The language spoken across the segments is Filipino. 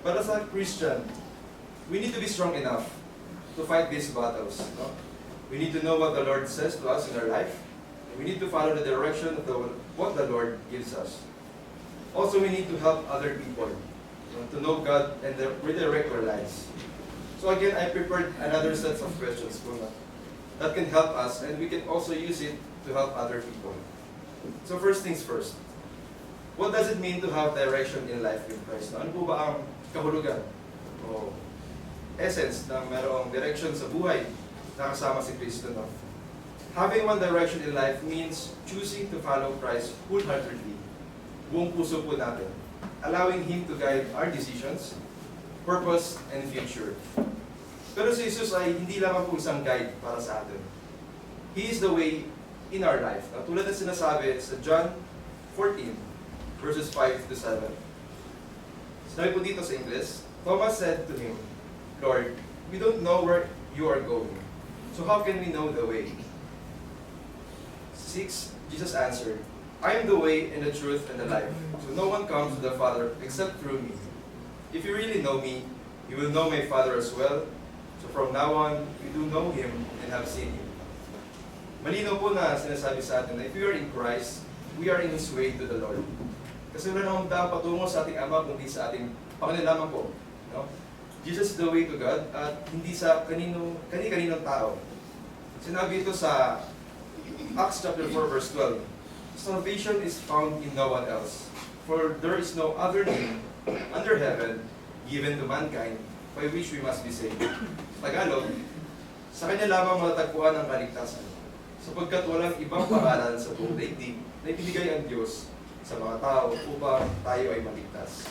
But as a Christian, we need to be strong enough to fight these battles. No? We need to know what the Lord says to us in our life. We need to follow the direction of what the Lord gives us. Also, we need to help other people to know God and redirect their lives. So again, I prepared another set of questions that can help us, and we can also use it to help other people. So first things first, what does it mean to have direction in life with Christ? Ano po ba ang kahulugan o essence na mayroong direction sa buhay na kasama si Kristo? No? Having one direction in life means choosing to follow Christ wholeheartedly, buong puso po natin, allowing Him to guide our decisions, purpose, and future. Pero si Jesus ay hindi lamang po isang guide para sa atin. He is the way in our life. Tulad na sinasabi sa John 14, verses 5 to 7. Sinabi po dito sa English, Thomas said to Him, Lord, we don't know where you are going. So how can we know the way? 6, Jesus answered, I am the way and the truth and the life. So no one comes to the Father except through me. If you really know me, you will know my Father as well. So from now on, we do know Him and have seen Him. Malinaw po na sinasabi sa atin na if we are in Christ, we are in His way to the Lord. Kasi wala namang daang patungo sa ating Ama kundi sa ating Panginoon lamang po. No? Jesus is the way to God at hindi sa kani-kaninong tao. Sinabi ito sa Acts chapter 4 verse 12. Salvation is found in no one else, for there is no other name under heaven given to mankind by which we must be saved. Tagalog, sa Kanya lamang matatagpuan ang kaligtasan, sapagkat walang ibang pangalan sa buong daigdig na ibinigay ang Diyos sa mga tao upang tayo ay maligtas.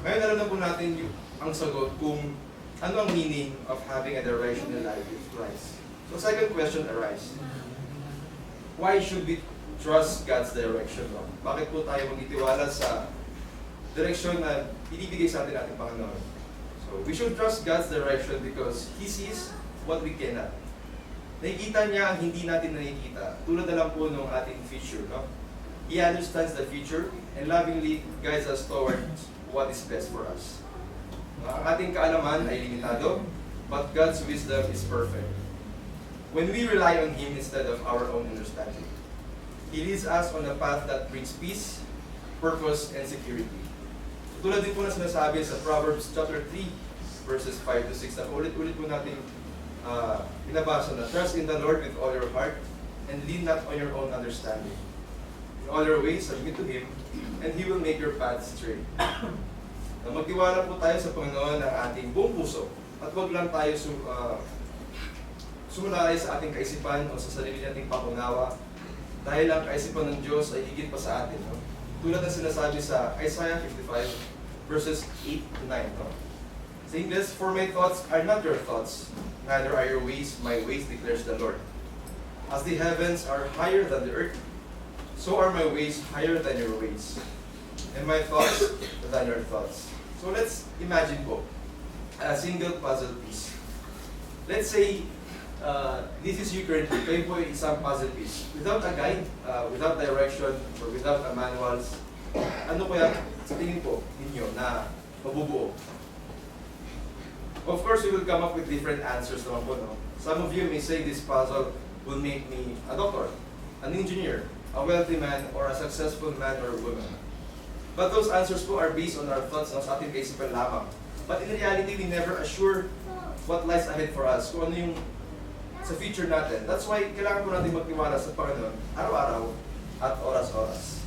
Ngayon alam na po natin ang sagot kung ano ang meaning of having a direction in life with Christ. So second question arises. Why should we trust God's direction? No? Bakit po tayo magtitiwala sa direksyon na binibigay sa atin ating Panginoon? So we should trust God's direction because He sees what we cannot. Nakikita niya ang hindi natin nakikita. Tulad na lang po ng ating future. No? He understands the future and lovingly guides us towards what is best for us. Ang ating kaalaman ay limitado, but God's wisdom is perfect. When we rely on Him instead of our own understanding, He leads us on a path that brings peace, purpose, and security. Tulad din po na sinasabi sa Proverbs chapter 3, verses 5 to 6, na ulit-ulit po natin pinabasa na, trust in the Lord with all your heart, and lean not on your own understanding. In all your ways, submit to Him, and He will make your path straight. Magtiwala po tayo sa Panginoon ng ating buong puso, at huwag lang tayo sumunalay sa ating kaisipan o sa sarili nating pangunawa, dahil ang kaisipan ng Diyos ay higit pa sa atin. No? Tulad na sinasabi sa Isaiah 55, verses 8 to 9. No? Saying this, for my thoughts are not your thoughts, neither are your ways my ways, declares the Lord. As the heavens are higher than the earth, so are my ways higher than your ways, and my thoughts than your thoughts. So let's imagine po, a single puzzle piece. Let's say, this is you currently, kayo po ay isang puzzle piece. Without a guide, without direction, or without a manuals, ano kaya sa tingin po ninyo na mabubuo? Of course, we will come up with different answers naman po. No? Some of you may say this puzzle will make me a doctor, an engineer, a wealthy man, or a successful man or woman. But those answers po are based on our thoughts na sa ating kaisipan lamang. But in reality, we never assure what lies ahead for us, kung ano yung sa future natin. That's why kailangan po natin magtiwala sa Panginoon araw-araw at oras-oras.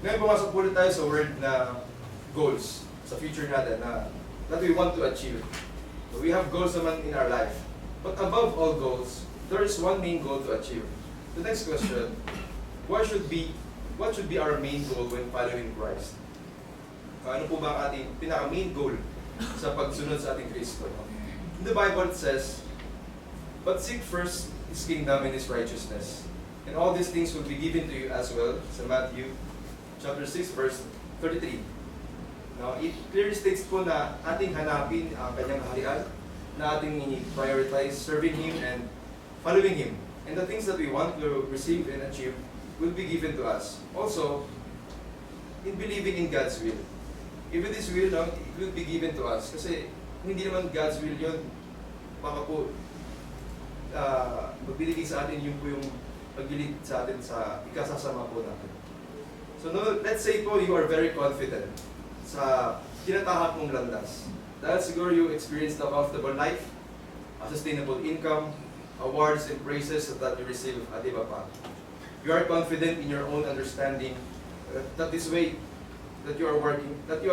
Ngayon pumasok po ulit tayo sa word na goals sa future natin na that we want to achieve. So we have goals naman in our life. But above all goals, there is one main goal to achieve. The next question, what should be our main goal when following Christ? Ano po ba ang ating pinaka-main goal sa pagsunod sa ating Kristo? In the Bible it says, but seek first His kingdom and His righteousness, and all these things will be given to you as well. Sa Matthew chapter 6, verse 33. Now, it clearly states po na ating hanapin ang Kanyang kaharian, na ating prioritize serving Him and following Him. And the things that we want to receive and achieve will be given to us. Also, in believing in God's will. If it is will, no, it will be given to us. Kasi hindi naman God's will yun. Baka po, magbibigay sa atin yung po yung pagbilid sa atin sa ikasasama po natin. So no, let's say po you are very confident sa tinatahak mong landas. Dahil siguro you experience the comfortable life, a sustainable income, awards and praises that you receive at iba pa. You are confident in your own understanding that this way that you are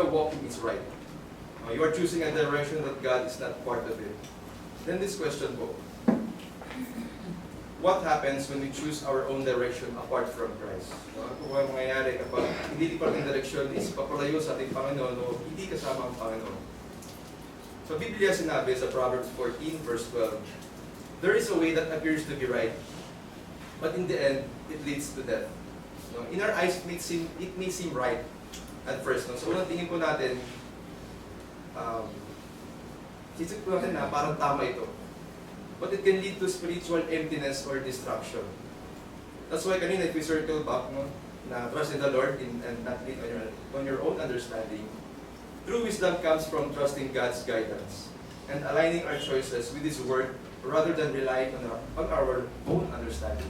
walking is right. You are choosing a direction that God is not part of it. Then this question po, what happens when we choose our own direction apart from Christ? Ano po ang mangyayari kapag hindi pa rin direction is papalayo sa ating Panginoon o hindi kasama ang Panginoon? Sa Biblia sinabi sa Proverbs 14 verse 12, there is a way that appears to be right, but in the end, it leads to death. No? In our eyes, it may seem right at first. No? So unang tingin po natin, sisip po natin na parang tama ito. But it can lead to spiritual emptiness or destruction. That's why kanina if we circle back, no, na trust in the Lord and not lean on your own understanding, true wisdom comes from trusting God's guidance and aligning our choices with His Word rather than relying on our own understanding.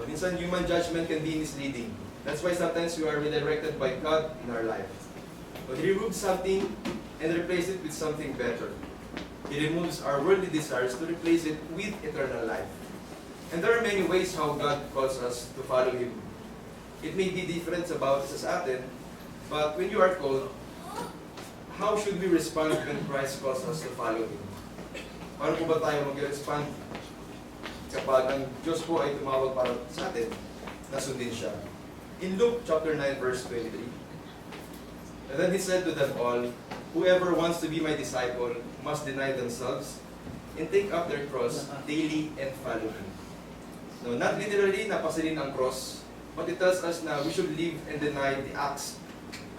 Minsan human judgment can be misleading. That's why sometimes we are redirected by God in our life. But He removes something and replaces it with something better. He removes our worldly desires to replace it with eternal life. And there are many ways how God calls us to follow Him. It may be different about sa atin, but when you are called, how should we respond when Christ calls us to follow Him? Paano po ba tayo mag-respond kapag ang Diyos po ay tumawag para sa atin na sundin siya? In Luke chapter 9 verse 23, and then He said to them all, whoever wants to be my disciple must deny themselves and take up their cross daily and follow me. No, not literally napasilin ang cross, but it tells us na we should live and deny the acts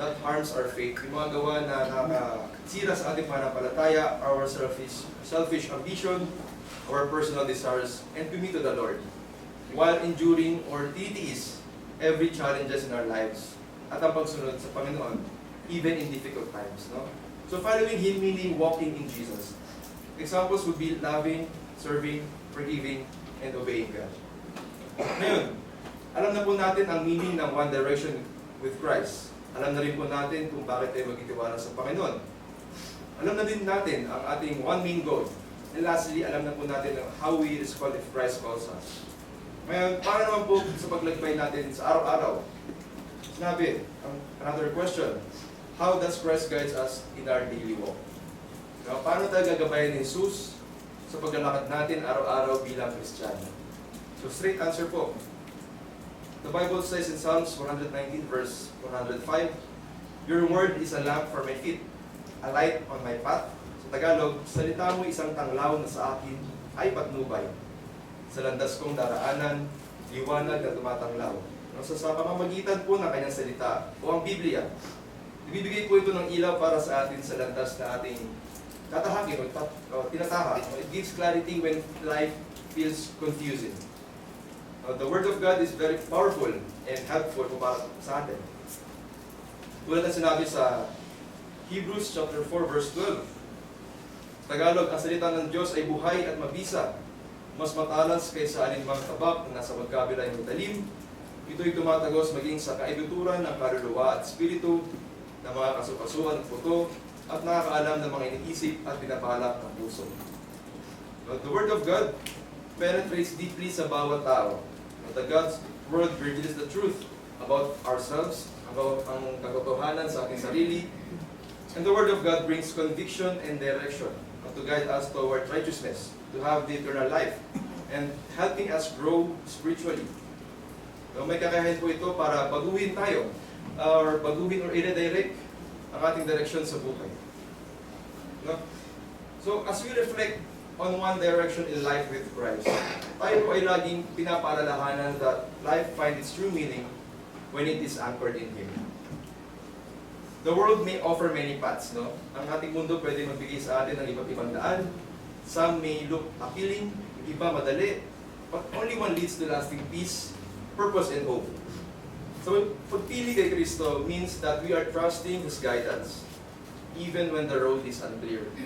that harms our faith. Yung mga gawa na nakasira sa ating pananampalataya, our selfish ambition, our personal desires, and commit to the Lord, while enduring or titiis every challenges in our lives at ang pagsunod sa Panginoon, even in difficult times. No? So following Him meaning walking in Jesus. Examples would be loving, serving, forgiving, and obeying God. Ngayon, alam na po natin ang meaning ng one direction with Christ. Alam na rin po natin kung bakit tayo magtitiwala sa Panginoon. Alam na din natin ang ating one main goal. And lastly, alam na po natin how we respond if Christ calls us. Ngayon, para naman po sa paglagpay natin sa araw-araw, sinabi, another question, how does Christ guide us in our daily walk? Now, paano tayo gagabayan ni Jesus sa paglalakad natin araw-araw bilang Kristiyano? So, straight answer po. The Bible says in Psalms 119 verse 105, your word is a lamp for my feet, a light on my path. Sa Tagalog, salita mo isang tanglaw na sa akin ay patnubay. Sa landas kong daraanan, liwanag na tumatanglaw. Sa pamamagitan po ng kanyang salita o ang Biblia, ibibigay po ito ng ilaw para sa atin sa landas na ating tatahakin o tinatahak. It gives clarity when life feels confusing. The Word of God is very powerful and helpful para sa atin. Tulad na sinabi sa Hebrews chapter 4 verse 12. Tagalog, ang salita ng Diyos ay buhay at mabisa, mas matalas kaysa alinmang tabak na nasa magkabila ng talim. Ito'y tumatagos maging sa kaibuturan ng kaluluwa at espiritu, ng mga kasukasuan at puto, at nakakaalam ng mga iniisip at pinabalak ng puso. The Word of God penetrates deeply sa bawat tao. The God's Word reveals the truth about ourselves, about ang katotohanan sa ating sarili. And the Word of God brings conviction and direction to guide us toward righteousness, to have the eternal life, and helping us grow spiritually. So, may kakayahan po ito para baguhin tayo, or i-redirect ang ating direction sa buhay. No? So, as we reflect on one direction in life with Christ, tayo po ay laging pinapaalalahanan that life finds its true meaning when it is anchored in Him. The world may offer many paths, no? Ang ating mundo pwede magbigay sa atin ng iba't ibang daan. Some may look appealing, iba madali, but only one leads to lasting peace, purpose, and hope. So, pagpili kay Kristo means that we are trusting His guidance, even when the road is unclear.